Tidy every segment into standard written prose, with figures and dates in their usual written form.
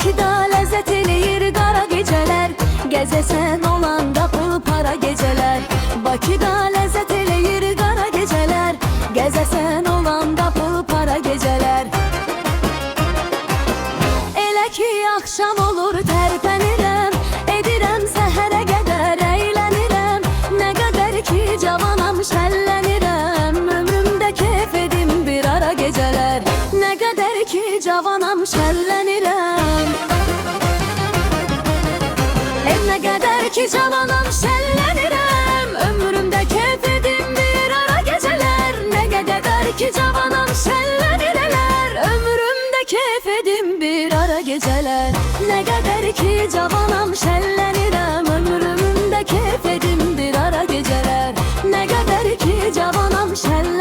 Bakıda ləzzət eləyir qara gecələr, gəzəsən olanda pul para gecələr. Bakıda ləzzət eləyir qara gecələr, gəzəsən olanda pul para gecələr. Elə ki axşam olur tərpənirəm, edirəm səhərə qədər əylənirəm. Nə qədər ki cavanam şəllənirəm, ömrümdə keyf edim bir ara gecələr. Nə qədər ki cavanam şəllənirəm, nə qədər ki cavanam şəllənirəm, ömrümdə keyf edim bir ara gecələr. Nə qədər ki cavanam şəllənirəm, ömrümdə keyf edim bir ara gecələr. Nə qədər ki cavanam şəllənirəm, ömrümdə keyf edim bir ara gecələr. Nə qədər ki cavanam şəllənirəm.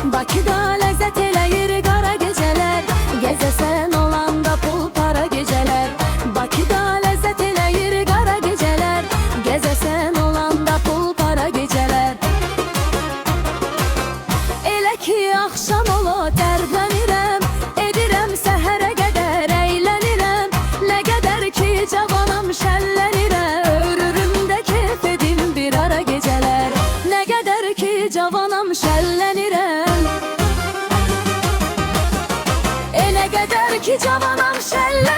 Bakıda ləzzət eləyir qara gecələr, gəzəsən olanda pul para gecələr. Bakıda ləzzət eləyir qara gecələr, gəzəsən olanda pul para gecələr. Elə ki axşam olur tərpənirəm, edirəm səhərə qədər əylənirəm. Nə qədər ki cavanam şəllənirəm, ömrümdə keyf edim bir ara gecələr. Nə qədər ki cavanam şəllənirəm, nə qədər ki cavanam şəllənirəm.